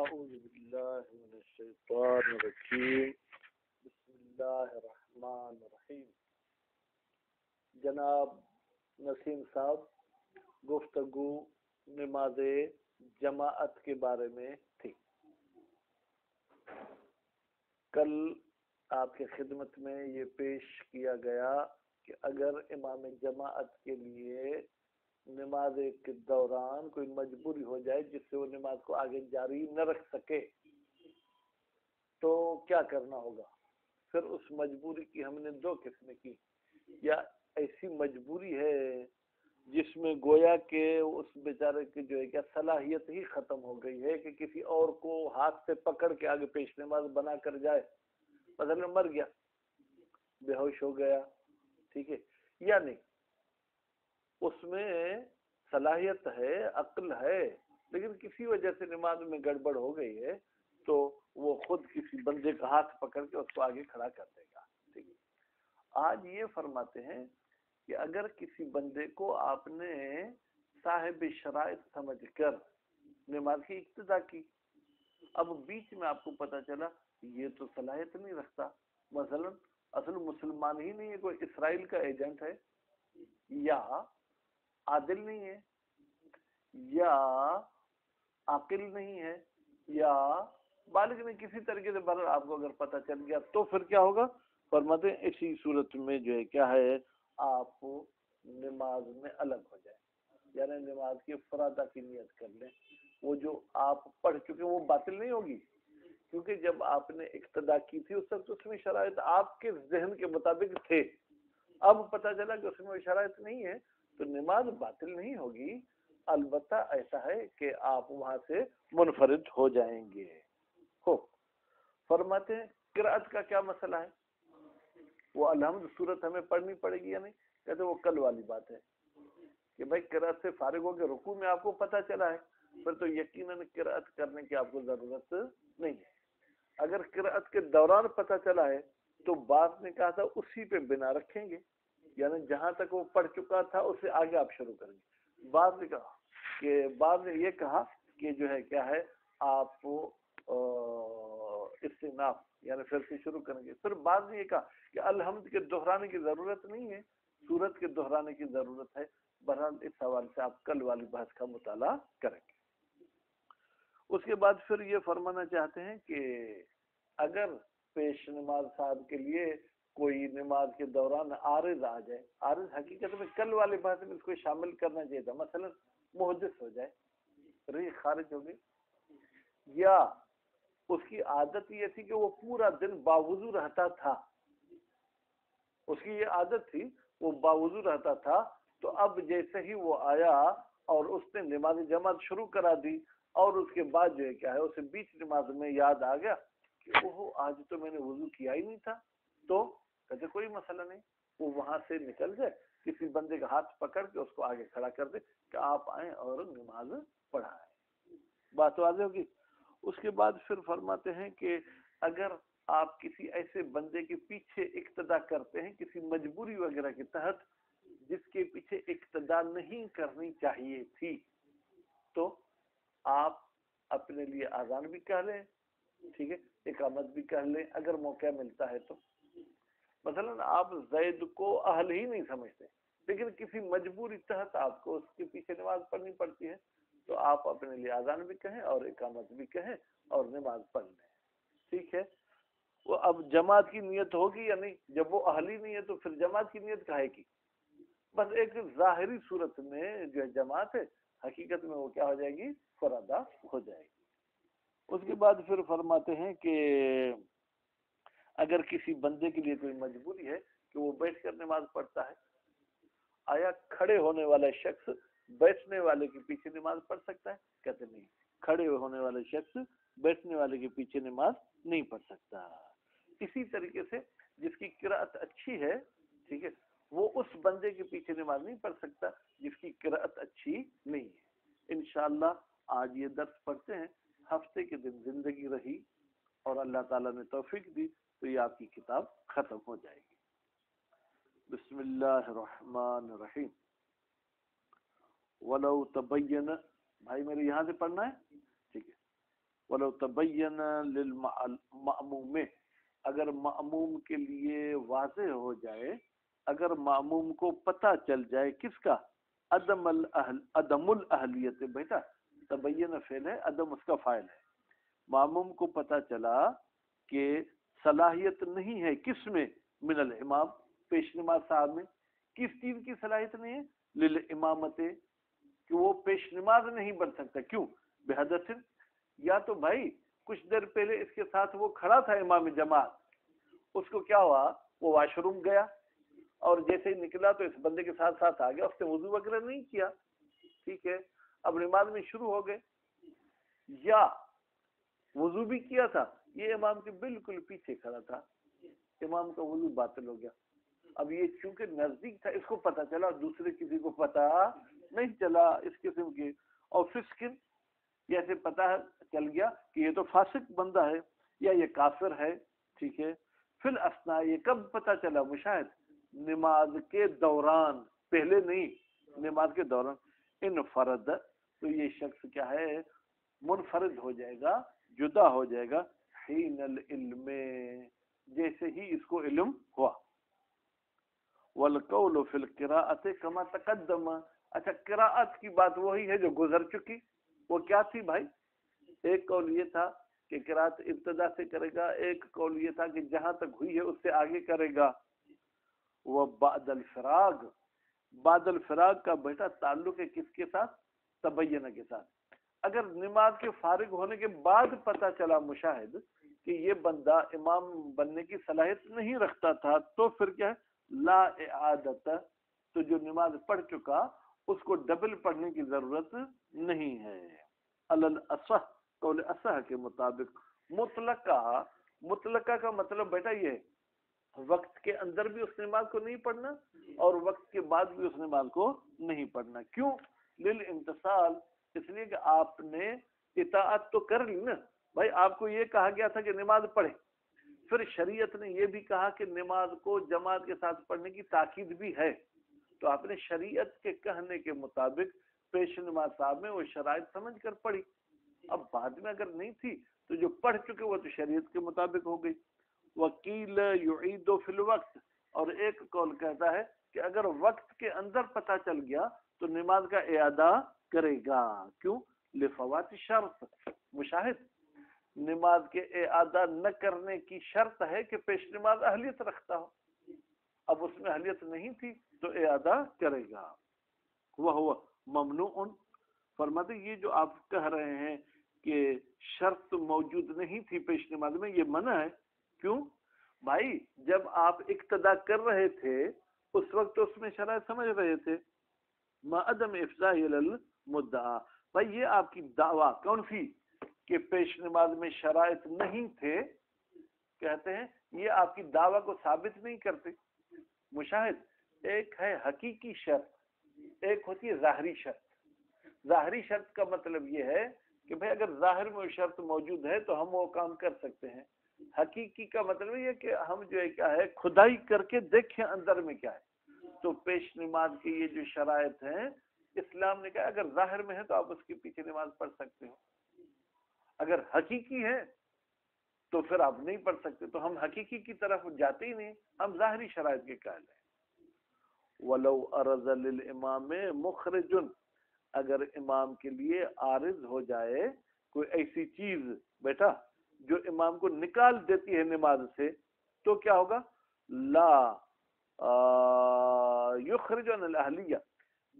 اعوذ باللہ من الشیطان الرجیم بسم اللہ الرحمن الرحیم. جناب نسیم صاحب، گفتگو نماز جماعت کے بارے میں تھی. کل آپ کی خدمت میں یہ پیش کیا گیا کہ اگر امام جماعت کے لیے نماز کے دوران کوئی مجبوری ہو جائے جس سے وہ نماز کو آگے جاری نہ رکھ سکے تو کیا کرنا ہوگا. پھر اس مجبوری کی ہم نے دو قسمیں کی. یا ایسی مجبوری ہے جس میں گویا کہ اس بیچارے کی جو ہے کیا صلاحیت ہی ختم ہو گئی ہے کہ کسی اور کو ہاتھ سے پکڑ کے آگے پیش نماز بنا کر جائے. مثلا مر گیا، بے ہوش ہو گیا، ٹھیک ہے، یا نہیں، اس میں صلاحیت ہے، عقل ہے، لیکن کسی وجہ سے نماز میں گڑبڑ ہو گئی ہے تو وہ خود کسی بندے کا ہاتھ پکڑ کے اس کو آگے کھڑا کر دے گا. ٹھیک ہے. آج یہ فرماتے ہیں کہ اگر کسی بندے کو آپ نے صاحب شرائط سمجھ کر نماز کی ابتدا کی، اب بیچ میں آپ کو پتا چلا یہ تو صلاحیت نہیں رکھتا، مثلا اصل مسلمان ہی نہیں ہے، کوئی اسرائیل کا ایجنٹ ہے، یا عادل نہیں ہے، یا عاقل نہیں ہے، یا بالغ نہیں، کسی طریقے سے برابر آپ کو اگر پتہ چل گیا تو پھر کیا ہوگا. فرماتے ہیں اسی صورت میں جو ہے کیا ہے، آپ نماز میں الگ ہو جائیں، یعنی نماز کی فرادہ کی نیت کر لیں. وہ جو آپ پڑھ چکے وہ باطل نہیں ہوگی، کیونکہ جب آپ نے اقتدا کی تھی اس وقت اس میں شرائط آپ کے ذہن کے مطابق تھے. اب پتہ چلا کہ اس میں شرائط نہیں ہے تو نماز باطل نہیں ہوگی، البتہ ایسا ہے کہ آپ وہاں سے منفرد ہو جائیں گے. ہو فرماتے ہیں قرأت کا کیا مسئلہ ہے، وہ الحمد صورت ہمیں پڑھنی پڑے گی یا نہیں. کہتے وہ کل والی بات ہے کہ بھائی قرأت سے فارغ ہو کے رکوع میں آپ کو پتہ چلا ہے، پھر تو یقیناً قرأت کرنے کی آپ کو ضرورت نہیں ہے. اگر قرأت کے دوران پتہ چلا ہے تو بعد نے کہا تھا اسی پہ بنا رکھیں گے، یعنی جہاں تک وہ پڑھ چکا تھا اس سے آگے آپ شروع کریں گے. بعد نے یہ کہا کہ جو ہے کیا ہے، آپ استئناف یعنی پھر سے شروع کریں گے. پھر بعد نے یہ کہا کہ الحمد کے دہرانے کی ضرورت نہیں ہے، سورت کے دہرانے کی ضرورت ہے. بہرحال اس حوالے سے آپ کل والی بحث کا مطالعہ کریں گے. اس کے بعد پھر یہ فرمانا چاہتے ہیں کہ اگر پیش نماز صاحب کے لیے کوئی نماز کے دوران عارض آ جائے، عارض حقیقت میں کل والے بحث میں اس کو شامل کرنا چاہیے تھا، مثلا محدث ہو جائے، ریح خارج ہو گئی، یا اس کی عادت یہ تھی کہ وہ پورا دن باوضو رہتا تھا، اس کی یہ عادت تھی وہ باوضو رہتا تھا، تو اب جیسے ہی وہ آیا اور اس نے نماز جماعت شروع کرا دی اور اس کے بعد جو ہے کیا ہے اسے بیچ نماز میں یاد آ گیا کہ وہ آج تو میں نے وضو کیا ہی نہیں تھا، تو کہتے کوئی مسئلہ نہیں، وہ وہاں سے نکل جائے، کسی بندے کا ہاتھ پکڑ کے اس کو آگے کھڑا کر دے کہ آپ آئیں اور نماز پڑھائیں. بات واضح ہوگی. اس کے بعد پھر فرماتے ہیں کہ اگر آپ کسی ایسے بندے کے پیچھے اقتدا کرتے ہیں کسی مجبوری وغیرہ کے تحت جس کے پیچھے اقتدا نہیں کرنی چاہیے تھی، تو آپ اپنے لیے اذان بھی کہہ لیں، ٹھیک ہے، اقامت بھی کہہ لیں اگر موقع ملتا ہے تو. مثلا آپ زید کو اہل ہی نہیں سمجھتے لیکن کسی مجبوری تحت آپ کو اس کے پیچھے نماز پڑھنی پڑتی ہے تو آپ اپنے لیے اذان بھی کہیں اور اقامت بھی کہیں اور نماز پڑھ لیں. ٹھیک ہے. وہ اب جماعت کی نیت ہوگی یا نہیں، جب وہ اہل ہی نہیں ہے تو پھر جماعت کی نیت کہے کی. بس ایک ظاہری صورت میں جو ہے جماعت ہے، حقیقت میں وہ کیا ہو جائے گی، فرادہ ہو جائے گی. اس کے بعد پھر فرماتے ہیں کہ اگر کسی بندے کے لیے کوئی مجبوری ہے کہ وہ بیٹھ کر نماز پڑھتا ہے، آیا کھڑے ہونے والا شخص بیٹھنے والے کے پیچھے نماز پڑھ سکتا ہے؟ کہتے نہیں، کھڑے ہونے والے شخص بیٹھنے والے کے پیچھے نماز نہیں پڑھ سکتا. اسی طریقے سے جس کی قرأت اچھی ہے، ٹھیک ہے، وہ اس بندے کے پیچھے نماز نہیں پڑھ سکتا جس کی قرأت اچھی نہیں ہے. انشاءاللہ آج یہ درس پڑھتے ہیں، ہفتے کے دن زندگی رہی اور اللہ تعالیٰ نے توفیق دی تو یہ آپ کی کتاب ختم ہو جائے گی. بسم اللہ الرحمن الرحیم. وَلَوْ تَبَيَّنَ، بھائی میرے یہاں سے پڑھنا ہے، ٹھیک ہے. ولو تبین للمأموم، اگر مأموم کے لیے واضح ہو جائے، اگر مأموم کو پتہ چل جائے کس کا، عدم الاہلیت، بیٹا تبین فعل ہے، عدم اس کا فاعل ہے، مأموم کو پتہ چلا کہ صلاحیت نہیں ہے کس میں، من الامام، پیش نماز صاحب میں، کس چیز کی صلاحیت نہیں ہے، للامامت، کہ وہ پیش نماز نہیں بن سکتا، کیوں، بحدث، یا تو بھائی کچھ دیر پہلے اس کے ساتھ وہ کھڑا تھا امام جماعت، اس کو کیا ہوا، وہ واش روم گیا اور جیسے ہی نکلا تو اس بندے کے ساتھ ساتھ آ گیا، اس نے وضو وغیرہ نہیں کیا، ٹھیک ہے، اب نماز میں شروع ہو گئے، یا وضو بھی کیا تھا، یہ امام کے بالکل پیچھے کھڑا تھا، امام کا وضو باطل ہو گیا، اب یہ چونکہ نزدیک تھا، اس کو پتہ چلا، دوسرے کسی کو پتہ نہیں چلا اس قسم کے، اور فسقن، جیسے پتہ چل گیا کہ یہ تو فاسق بندہ ہے یا یہ کافر ہے، ٹھیک ہے، فی الاثناء، یہ کب پتہ چلا، مشاہد، نماز کے دوران، پہلے نہیں، نماز کے دوران، انفرد، تو یہ شخص کیا ہے، منفرد ہو جائے گا، جدا ہو جائے گا، حین العلم، جیسے ہی اس کو علم ہوا، والقول فی القراءۃ کما تقدم، اچھا قراءت کی بات وہی ہے جو گزر چکی، وہ کیا تھی بھائی، ایک قول یہ تھا کہ قراءت ابتدا سے کرے گا، ایک قول یہ تھا کہ جہاں تک ہوئی ہے اس سے آگے کرے گا، وہ بعد الفراغ، بعد الفراغ کا بیٹا تعلق ہے کس کے ساتھ، تبینہ کے ساتھ، اگر نماز کے فارغ ہونے کے بعد پتہ چلا مشاہد کہ یہ بندہ امام بننے کی صلاحیت نہیں رکھتا تھا، تو پھر کیا ہے، لا اعادت، تو جو نماز پڑھ چکا اس کو ڈبل پڑھنے کی ضرورت نہیں ہے، الاصح، قول اصح کے مطابق، مطلقہ، مطلقہ کا مطلب بیٹا یہ ہے، وقت کے اندر بھی اس نماز کو نہیں پڑھنا اور وقت کے بعد بھی اس نماز کو نہیں پڑھنا، کیوں، للامتصال، اس لیے کہ آپ نے اطاعت تو کر لی نا، بھائی آپ کو یہ کہا گیا تھا کہ نماز پڑھے، پھر شریعت نے یہ بھی کہا کہ نماز کو جماعت کے ساتھ پڑھنے کی تاکید بھی ہے، تو آپ نے شریعت کے کہنے کے مطابق پیش نماز صاحب میں وہ شرائط سمجھ کر پڑھی، اب بعد میں اگر نہیں تھی تو جو پڑھ چکے وہ تو شریعت کے مطابق ہو گئی، وکیل یعید فی الوقت، اور ایک قول کہتا ہے کہ اگر وقت کے اندر پتہ چل گیا تو نماز کا اعادہ کرے گا، کیوں، لفوات شرط، مشاہد، نماز کے اعادہ نہ کرنے کی شرط ہے کہ پیش نماز اہلیت رکھتا ہو، اب اس میں اہلیت نہیں تھی تو اعادہ کرے گا، وہ ممنوع، فرماتے یہ جو آپ کہہ رہے ہیں کہ شرط موجود نہیں تھی پیش نماز میں، یہ منع ہے، کیوں بھائی، جب آپ اقتدا کر رہے تھے اس وقت تو اس میں شرائط سمجھ رہے تھے، ما عدم افضاء المدعا، بھائی یہ آپ کی دعویٰ کون سی کہ پیش نماز میں شرائط نہیں تھے، کہتے ہیں یہ آپ کی دعویٰ کو ثابت نہیں کرتے، مشاہد، ایک ہے حقیقی شرط، ایک ہوتی ہے ظاہری شرط، ظاہری شرط کا مطلب یہ ہے کہ بھائی اگر ظاہر میں شرط موجود ہے تو ہم وہ کام کر سکتے ہیں، حقیقی کا مطلب یہ کہ ہم جو ہے کیا ہے، کھدائی کر کے دیکھیں اندر میں کیا ہے، تو پیش نماز کی یہ جو شرائط ہیں اسلام نے کہا اگر ظاہر میں ہے تو آپ اس کے پیچھے نماز پڑھ سکتے ہو، اگر حقیقی ہے تو پھر آپ نہیں پڑھ سکتے، تو ہم حقیقی کی طرف جاتے ہی نہیں، ہم ظاہری شرائط کے قائل ہیں، ولو ارز للامام مخرج، اگر امام کے لیے عارض ہو جائے کوئی ایسی چیز بیٹا جو امام کو نکال دیتی ہے نماز سے، تو کیا ہوگا، لا یخرج عن الاہلیہ،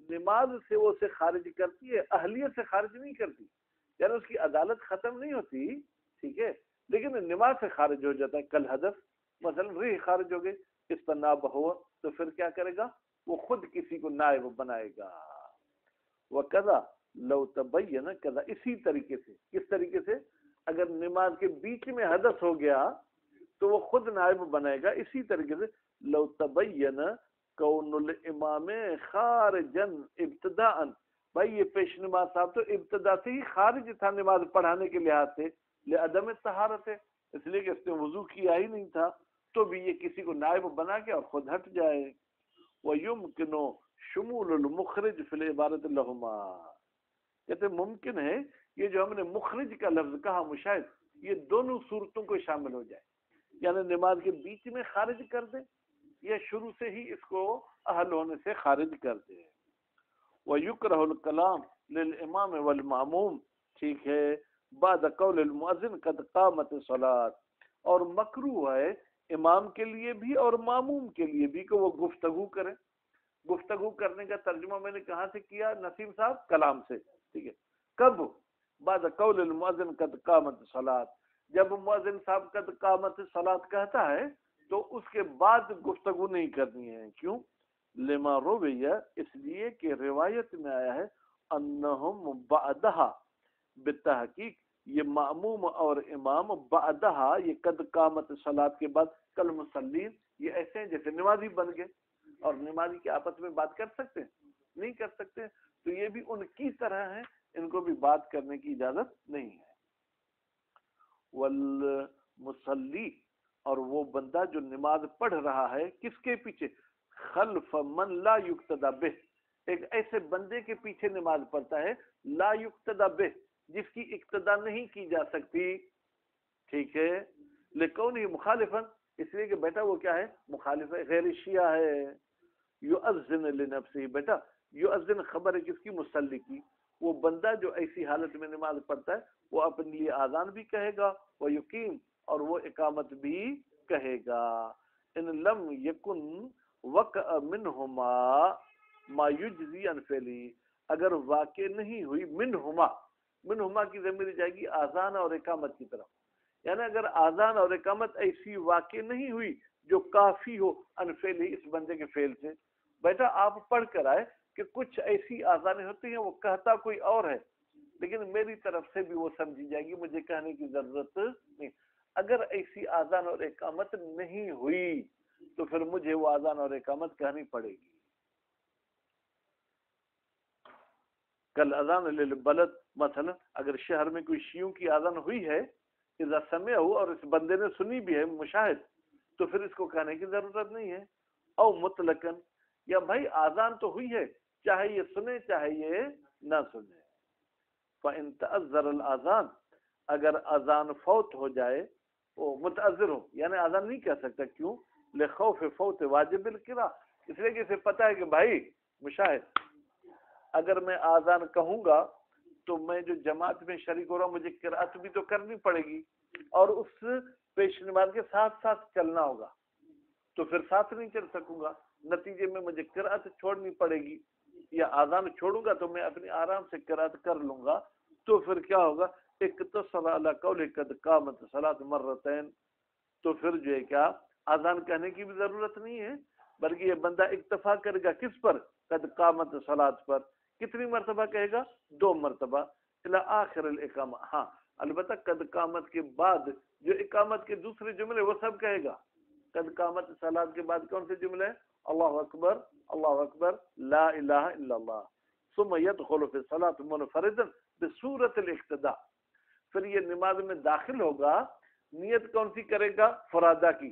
نماز سے وہ اسے خارج کرتی ہے، اہلیت سے خارج نہیں کرتی، یعنی اس کی عدالت ختم نہیں ہوتی، ٹھیک ہے، لیکن نماز سے خارج ہو جاتا ہے، کل ہدف مثلا ریح خارج ہو گئی، اس پر نائب ہوا تو پھر کیا کرے گا، وہ خود کسی کو نائب بنائے گا، وَكَذَا لَوْ تَبَيَّنَ كَذَا، اسی طریقے سے، کس طریقے سے، اگر نماز کے بیچ میں حدث ہو گیا تو وہ خود نائب بنائے گا، اسی طریقے سے لو تبین کون الامام خارجا ابتداء، بھائی یہ پیش نماز صاحب تو ابتدا سے ہی خارج تھا نماز پڑھانے کے لحاظ سے، لعدم طہارت ہے، اس لیے کہ اس نے وضو کیا ہی نہیں تھا، تو بھی یہ کسی کو نائب بنا کے اور خود ہٹ جائے، وَيُمْكِنُ شمول المخرج فی العبارت لہما، کہتے ممکن ہے یہ جو ہم نے مخرج کا لفظ کہا مشاہد، یہ دونوں صورتوں کو شامل ہو جائے، یعنی نماز کے بیچ میں خارج کر دے یا شروع سے ہی اس کو اہل ہونے سے خارج کر دے۔ وَيُكْرَهُ الْكَلَامُ لِلْإِمَامِ وَالْمَأْمُومِ، ٹھیک ہے، بعد قول المؤذن قد قامت الصلاۃ، اور مکروہ ہے امام کے لیے بھی اور معموم کے لیے بھی کہ وہ گفتگو کرے۔ گفتگو کرنے کا ترجمہ میں نے کہاں سے کیا نسیم صاحب؟ کلام سے، ٹھیک ہے۔ کب؟ بعد قول المؤذن قد قامت الصلاۃ، جب مؤذن صاحب قد قامت الصلاۃ کہتا ہے تو اس کے بعد گفتگو نہیں کرنی ہے۔ کیوں؟ لما رویہ، اس لیے کہ روایت میں آیا ہے انہم بعدہا، بالتحقیق یہ معموم اور امام بعدہا، یہ قد قامت الصلاۃ کے بعد کل مسلین، یہ ایسے ہیں جیسے نمازی بن گئے، اور نمازی کے آپس میں بات کر سکتے ہیں؟ نہیں کر سکتے، تو یہ بھی ان کی طرح ہیں، ان کو بھی بات کرنے کی اجازت نہیں ہے۔ والمصلی، اور وہ بندہ جو نماز پڑھ رہا ہے کس کے پیچھے؟ خلف من لا یقتدی بہ، ایک ایسے بندے کے پیچھے نماز پڑھتا ہے لا یقتدی بہ، جس کی اقتدا نہیں کی جا سکتی، ٹھیک ہے، لکونہ مخالفا، اس لیے کہ بیٹا وہ کیا ہے؟ مخالف ہے، غیر شیعہ ہے۔ یؤذن لنفسہ، بیٹا یؤذن خبر ہے کس کی؟ مصلی کی۔ وہ بندہ جو ایسی حالت میں نماز پڑھتا ہے وہ اپنے لیے آذان بھی کہے گا، وہ یقیم، اور وہ اقامت بھی کہے گا۔ ان لم یکن وقع منہما ما یجزی عن فعلی، اگر واقع نہیں ہوئی منہما، منہما کی ضمیر جائے گی آذان اور اقامت کی طرف، یعنی اگر آذان اور اقامت ایسی واقع نہیں ہوئی جو کافی ہو عن فعلی، اس بندے کے فعل سے۔ بیٹا آپ پڑھ کر آئے کہ کچھ ایسی آذانیں ہوتی ہیں وہ کہتا کوئی اور ہے، لیکن میری طرف سے بھی وہ سمجھی جائے گی، مجھے کہنے کی ضرورت نہیں۔ اگر ایسی آذان اور اقامت نہیں ہوئی تو پھر مجھے وہ آذان اور اقامت کہنی پڑے گی۔ کل اذان للبلد، مثلا اگر شہر میں کوئی شیعوں کی آذان ہوئی ہے، اذا سمع ہو، اور اس بندے نے سنی بھی ہے مشاہد، تو پھر اس کو کہنے کی ضرورت نہیں ہے۔ او مطلقاً، یا بھائی آذان تو ہوئی ہے، چاہے یہ سنے چاہے یہ نہ سنے۔ فَإِن تَأَذَّرَ الْآذَانُ، اگر آذان فوت ہو جائے، وہ متعذر ہو، یعنی آذان نہیں کہہ سکتا، کیوں؟ لخوف فوت واجب القراء، اس لیے کہ اسے پتہ ہے کہ بھائی مشاہد، اگر میں آذان کہوں گا تو میں جو جماعت میں شریک ہو رہا ہوں مجھے قرأت بھی تو کرنی پڑے گی، اور اس پیش نماز کے ساتھ ساتھ چلنا ہوگا، تو پھر ساتھ نہیں چل سکوں گا، نتیجے میں مجھے قرأت چھوڑنی پڑے گی، یا آذان چھوڑوں گا تو میں اپنی آرام سے قرأت کر لوں گا، تو پھر کیا ہوگا؟ اقتصر علی قول قد قامت الصلاۃ مرتين، تو پھر جو ہے کیا آذان کہنے کی بھی ضرورت نہیں ہے، بلکہ یہ بندہ اکتفا کرے گا کس پر؟ قد قامت الصلاۃ پر۔ کتنی مرتبہ کہے گا؟ 2 مرتبہ، الی آخر الاقامہ۔ ہاں البتہ قد قامت کے بعد جو اقامت کے دوسرے جملے وہ سب کہے گا۔ قد قامت الصلاۃ کے بعد کون سے جملے؟ اللہ اکبر لا الہ الا اللہ، ثم يدخل في الصلاۃ منفردا بصورت الاقتداء، پھر یہ نماز میں داخل ہوگا، نیت کون سی کرے گا؟ فرادہ کی،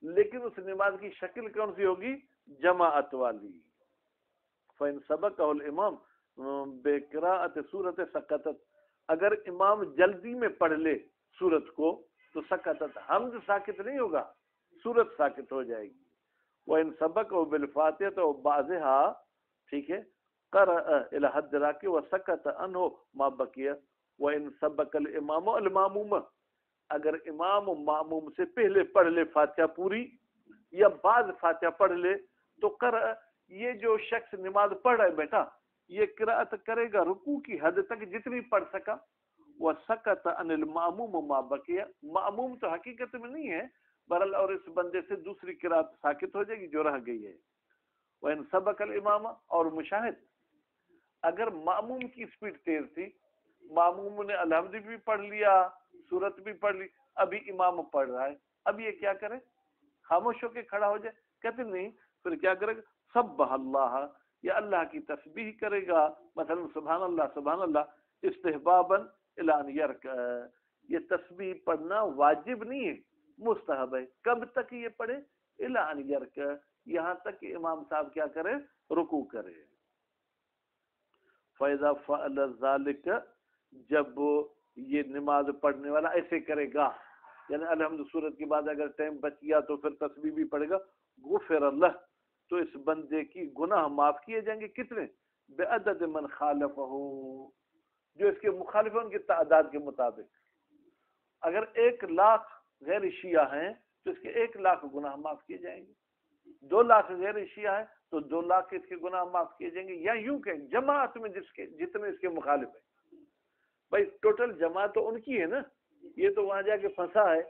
لیکن اس نماز کی شکل کون سی ہوگی؟ جماعت والی۔ فإن سبقه الامام بقراءۃ سورۃ سقطت، اگر امام جلدی میں پڑھ لے سورت کو تو سقطت، حمد ساکت نہیں ہوگا، سورت ساکت ہو جائے گی۔ وإن سبقه بالفاتحة وبعضها، ٹھیک ہے، قرأ الى حد راکع وسکت عنه ما بقي۔ وإن سبق الامام الماموم، اگر امام و معموم سے پہلے پڑھ لے فاتحہ پوری یا بعض فاتحہ پڑھ لے تو قرأ، یہ جو شخص نماز پڑھ رہا ہے بیٹا یہ قرأت کرے گا رکوع کی حد تک جتنی پڑھ سکا، وسکت عن الماموم ما بقي، معموم تو حقیقت میں نہیں ہے برحال، اور اس بندے سے دوسری قرأت ساکت ہو جائے گی جو رہ گئی ہے۔ وإن سبق الامام، اور مشاہد اگر معموم کی سپیڈ تیز تھی، معموم نے الحمد بھی پڑھ لیا، سورت بھی پڑھ لی، ابھی امام پڑھ رہا ہے، اب یہ کیا کرے؟ خاموش ہو کے کھڑا ہو جائے؟ کہتے نہیں، پھر کیا کرے گا؟ سبح اللہ، یا اللہ کی تسبیح کرے گا، مثلا سبحان اللہ استحبابا الی ان یرکع، یہ تسبیح پڑھنا واجب نہیں ہے، مستحب ہے۔ کب تک یہ پڑھے؟ الی ان یرکع، یہاں تک کہ امام صاحب کیا کرے؟ رکوع کرے۔ فَإِذَا فَعَلَ ذَلِكَ، جب یہ نماز پڑھنے والا ایسے کرے گا، یعنی الحمد سورت کے بعد اگر ٹائم بچ گیا تو پھر تسبیح بھی پڑھے گا، غفر اللہ، تو اس بندے کی گناہ معاف کیے جائیں گے. کتنے؟ بعدد من خالفہ، جو اس کے مخالف ہیں ان کی تعداد کے مطابق. اگر 1,00,000 غیر شیعہ ہیں تو اس کے 1,00,000 گناہ معاف کیے جائیں گے. 2,00,000 غیر شیعہ ہیں تو 2,00,000 اس کے گناہ معاف کیے جائیں گے. یا یوں کہ جماعت میں جتنے اس کے مخالف ہیں، بھائی ٹوٹل جماعت تو ان کی ہے نا، یہ تو وہاں جا کے پھنسا ہے.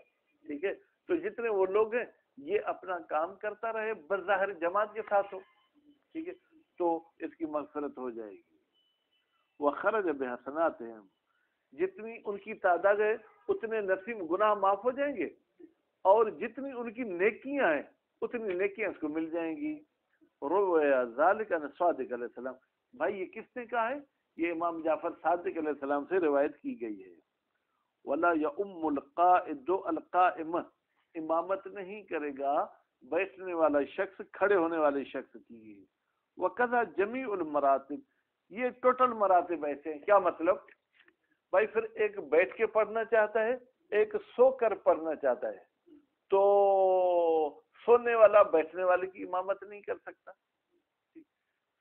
ٹھیک ہے، تو جتنے وہ لوگ ہیں یہ اپنا کام کرتا رہے، بظاہر جماعت کے ساتھ ہو. ٹھیک ہے، تو اس کی مغفرت ہو جائے گی. وخرج بحسناتہم، جتنی ان کی تعداد ہے اتنے نصیب گناہ معاف ہو جائیں گے، اور جتنی ان کی نیکیاں ہیں اتنی نیکیاں اس کو مل جائیں گی. رویا ذالک عن صادق علیہ السلام. بھائی یہ کس نے کہا ہے؟ یہ امام جعفر صادق علیہ السلام سے روایت کی گئی ہے. ولا یؤم القائد القائم، امامت نہیں کرے گا بیٹھنے والا شخص کھڑے ہونے والے شخص کی. وکذا جمیع المراتب، یہ ٹوٹل مراتب ایسے ہیں. کیا مطلب؟ بھائی پھر ایک بیٹھ کے پڑھنا چاہتا ہے، ایک سو کر پڑھنا چاہتا ہے، تو سونے والا بیٹھنے والے کی امامت نہیں کر سکتا.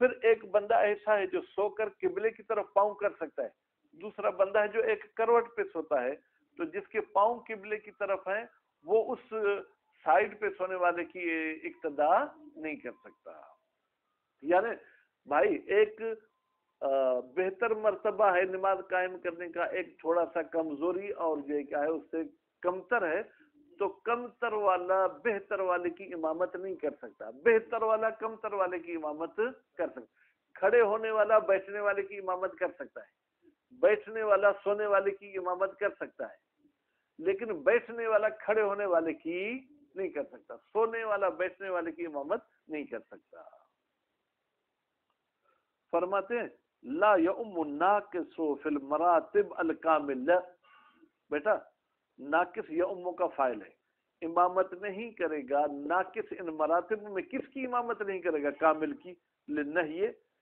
پھر ایک بندہ ایسا ہے جو سو کر قبلے کی طرف پاؤں کر سکتا ہے، دوسرا بندہ ہے جو ایک کروٹ پہ سوتا ہے، تو جس کے پاؤں قبلے کی طرف ہیں وہ اس سائیڈ پہ سونے والے کی اقتدا نہیں کر سکتا. یعنی بھائی ایک بہتر مرتبہ ہے نماز قائم کرنے کا، ایک تھوڑا سا کمزوری اور جو کیا ہے اس سے کمتر ہے، تو کمتر والا بہتر والے کی امامت نہیں کر سکتا، بہتر والا کمتر والے کی امامت کر سکتا. کھڑے ہونے والا بیٹھنے والے کی امامت کر سکتا ہے، بیٹھنے والا سونے والے کی امامت کر سکتا ہے، لیکن بیٹھنے والا کھڑے ہونے والے کی نہیں کر سکتا، سونے والا بیٹھنے والے کی امامت نہیں کر سکتا. فرماتے ہیں لا یؤم الناقص فی المراتب الکامل. بیٹا ناقص یؤم کا فاعل ہے، امامت نہیں کرے گا ناقص ان مراتب میں. کس کی امامت نہیں کرے گا؟ کامل کی. لنہی،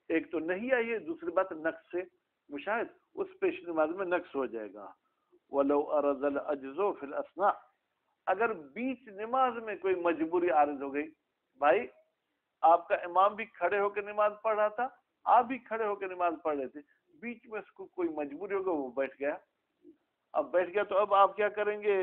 ایک تو نہیں آئی ہے، دوسری بات نقص سے مشاہد، اس پیش نماز میں نقص ہو جائے گا. ولو ارز العجز فی الاسناء، اگر بیچ نماز میں کوئی مجبوری عارض ہو گئی، بھائی آپ کا امام بھی کھڑے ہو کے نماز پڑھ رہا تھا، آپ بھی کھڑے ہو کے نماز پڑھ رہے تھے، بیچ میں اس کو کوئی مجبوری ہوگا، وہ بیٹھ گیا. اب بیٹھ گیا تو اب آپ کیا کریں گے؟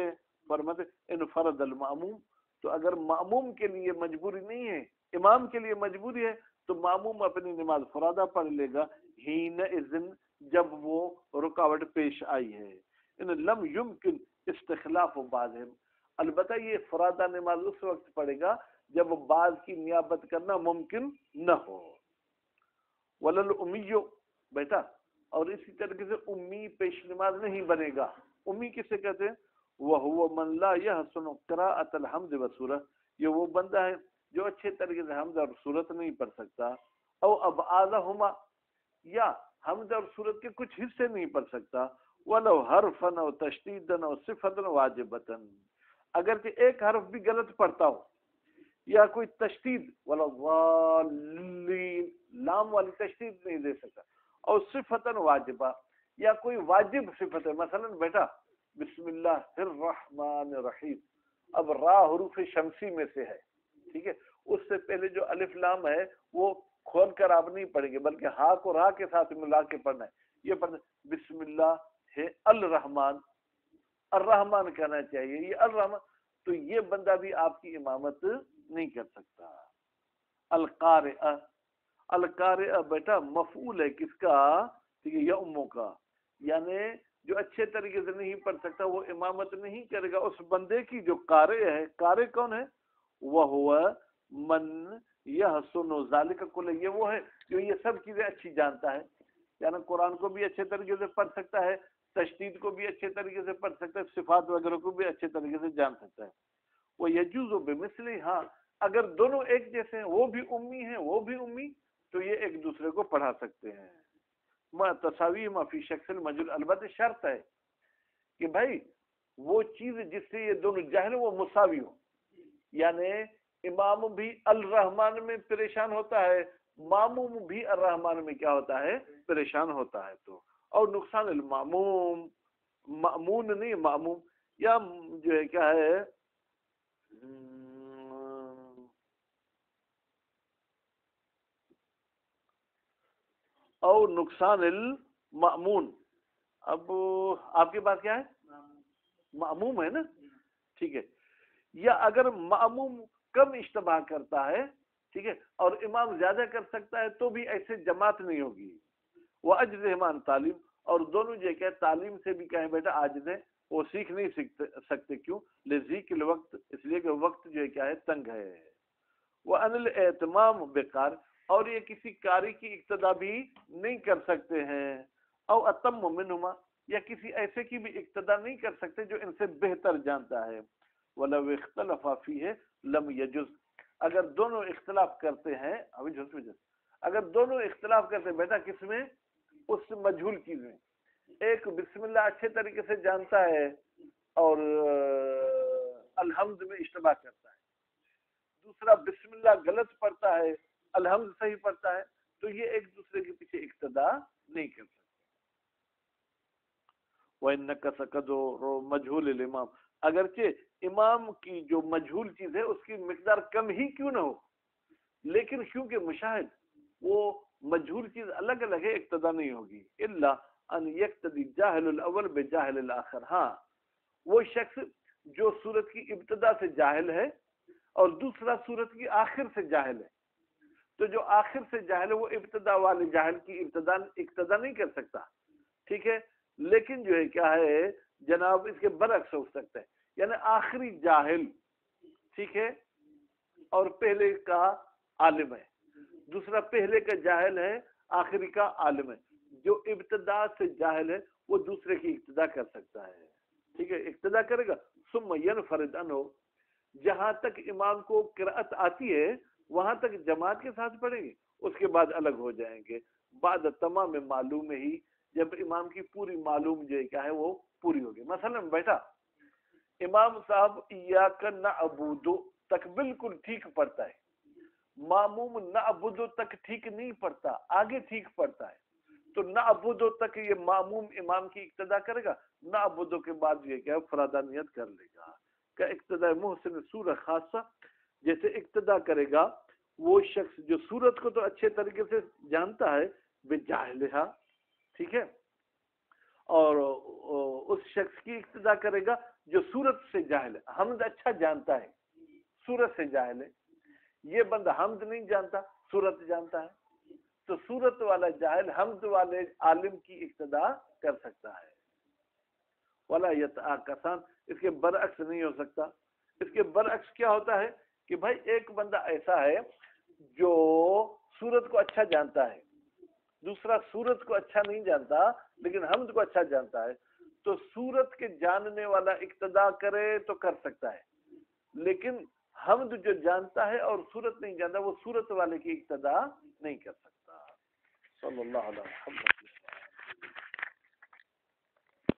فرماتے انفرد المأموم، تو اگر مأموم کے لیے مجبوری نہیں ہے، امام کے لیے مجبوری ہے، تو مأموم اپنی نماز فرادہ پڑھ لے گا. حین اذن، جب وہ رکاوٹ پیش آئی ہے. ان لم یمکن استخلاف بعضهم، البتہ یہ فرادہ نماز اس وقت پڑھے گا جب بعض کی نیابت کرنا ممکن نہ ہو. ولل امیو، بیٹا اور اسی طریقے سے امی پیش نماز نہیں بنے گا. امی کسے کہتے ہیں؟ وَهُوَ مَنْ لَا يَحْسُنُ قِرَاءَةَ الْحَمْدِ وَالسُّورَةِ، یہ وہ بندہ ہے جو اچھے طریقے سے حمد اور سورت نہیں پڑھ سکتا. او ابعادہما، یا حمد اور سورت کے کچھ حصے نہیں پڑھ سکتا. وَلَوْ حَرْفًا أَوْ تَشْدِيدًا أَوْ صِفَةً وَاجِبَةً، اگرچہ ایک حرف بھی غلط پڑھتا ہو یا کوئی تشدید، وَلَضَالِّينَ، لام والی تشدید نہیں دے سکتا، اور صفتاً واجبہ، یا کوئی واجب صفت ہے. مثلا بیٹا بسم اللہ الرحمن الرحیم، اب را حروف شمسی میں سے ہے، ٹھیک ہے، اس سے پہلے جو الف لام ہے وہ کھول کر آپ نہیں پڑھیں گے، بلکہ ہا کو را کے ساتھ ملا کے پڑھنا ہے. یہ پڑھنا بسم اللہ ہے الرحمن، الرحمن کہنا چاہیے، یہ الرحمن، تو یہ بندہ بھی آپ کی امامت نہیں کر سکتا. القارئہ، القارئہ بیٹا مفعول ہے کس کا؟ ٹھیک ہے، یؤم کا، یعنی جو اچھے طریقے سے نہیں پڑھ سکتا وہ امامت نہیں کرے گا اس بندے کی جو قارئ ہے. قارئ کون ہے؟ وَهُوَ مَنْ يَحْسُنُ ذَلِكَ كُلَّهُ، یہ وہ ہے جو یہ سب چیزیں اچھی جانتا ہے، یعنی قرآن کو بھی اچھے طریقے سے پڑھ سکتا ہے، تشدید کو بھی اچھے طریقے سے پڑھ سکتا ہے، صفات وغیرہ کو بھی اچھے طریقے سے جان سکتا ہے. وہ یجوز بمثلہ، ہاں اگر دونوں ایک جیسے ہیں، وہ بھی امی ہیں وہ بھی امی، تو یہ ایک دوسرے کو پڑھا سکتے ہیں. ما تساوی ما فی شخص المجهول، البتہ شرط ہے کہ بھائی وہ چیز جس سے یہ دونوں جاہل وہ مساوی ہو، یعنی امام بھی الرحمن میں پریشان ہوتا ہے، ماموم بھی الرحمن میں کیا ہوتا ہے؟ پریشان ہوتا ہے. تو اور نقصان المعموم، مأمون نہیں معموم، یا جو ہے کیا ہے اور نقصان المأمون. اب آپ کے پاس کیا ہے؟ معموم ہے نا، ٹھیک ہے. یا اگر معموم کم اشتباہ کرتا ہے، ٹھیک ہے، اور امام زیادہ کر سکتا ہے تو بھی ایسے جماعت نہیں ہوگی. وہ اجزہمان تعلیم، اور دونوں جو کہ تعلیم سے بھی کہیں بیٹا عاجز ہے، وہ سیکھ نہیں سکتے. کیوں؟ لذیق الوقت، اس لیے کہ وقت جو ہے کیا ہے تنگ ہے. وہ ان الاہتمام بیکار، اور یہ کسی قاری کی اقتدا بھی نہیں کر سکتے ہیں. او اتم منہما، یا کسی ایسے کی بھی اقتدا نہیں کر سکتے جو ان سے بہتر جانتا ہے. ولو اختلف فیہ لم یجز، اگر دونوں اختلاف کرتے ہیں، اگر دونوں اختلاف کرتے ہیں بیٹا کس میں؟ اس مجہول چیز میں. ایک بسم اللہ اچھے طریقے سے جانتا ہے اور الحمد میں اشتباہ کرتا ہے، دوسرا بسم اللہ غلط پڑھتا ہے الحمد صحیح پڑھتا ہے، تو یہ ایک دوسرے کے پیچھے اقتدا نہیں کر سکتے. وَإِنَّكَ سَقَدُ مَجْهُولِ الْإِمَامِ، اگرچہ امام کی جو مجہول چیز ہے اس کی مقدار کم ہی کیوں نہ ہو، لیکن کیونکہ مشاہد وہ مجہول چیز الگ الگ ہے، اقتدا نہیں ہوگی. الا ان یقتدی جاہل الاول بجاہل الاخر، ہاں وہ شخص جو صورت کی ابتدا سے جاہل ہے اور دوسرا صورت کی آخر سے جاہل ہے، تو جو آخر سے جاہل ہے وہ ابتدا والے جاہل کی اقتدا نہیں کر سکتا، ٹھیک ہے. لیکن جو ہے کیا ہے جناب اس کے برعکس ہو سکتا ہے، یعنی آخری جاہل، ٹھیک ہے، اور پہلے کا عالم ہے، دوسرا پہلے کا جاہل ہے آخری کا عالم ہے. جو ابتدا سے جاہل ہے وہ دوسرے کی ابتدا کر سکتا ہے، ٹھیک ہے، اقتدا کرے گا. ثم ينفرد عنہ، جہاں تک امام کو قرأت آتی ہے وہاں تک جماعت کے ساتھ پڑھیں گے، اس کے بعد الگ ہو جائیں گے. بعد تمام معلوم ہی، جب امام کی پوری معلوم جو ہے کیا ہے وہ پوری ہوگی. مثلا بیٹا امام صاحب ایاک نعبد تک بالکل ٹھیک پڑھتا ہے، ماموم نعبد تک ٹھیک نہیں پڑھتا، آگے ٹھیک پڑھتا ہے، تو نعبد تک یہ ماموم امام کی اقتدا کرے گا، نعبد کے بعد یہ کیا فرادانیت کر لے گا. کا اقتدا محسن سورہ خاصہ، جیسے اقتدا کرے گا وہ شخص جو سورت کو تو اچھے طریقے سے جانتا ہے بجاہلہا، ٹھیک ہے، اور اس شخص کی اقتدا کرے گا جو سورت سے جاہل ہے. حمد اچھا جانتا ہے، سورت سے جاہل ہے. یہ بندہ حمد نہیں جانتا، سورت جانتا ہے، تو سورت والا جاہل حمد والے عالم کی اقتدا کر سکتا ہے. ولا یتعاکسان، اس کے برعکس نہیں ہو سکتا. اس کے برعکس کیا ہوتا ہے کہ بھائی ایک بندہ ایسا ہے جو سورت کو اچھا جانتا ہے، دوسرا سورت کو اچھا نہیں جانتا لیکن حمد کو اچھا جانتا ہے، تو سورت کے جاننے والا اقتدا کرے تو کر سکتا ہے، لیکن حمد جو جانتا ہے اور سورت نہیں جانتا وہ سورت والے کی اقتدا نہیں کر سکتا. صلی اللہ علیہ وسلم.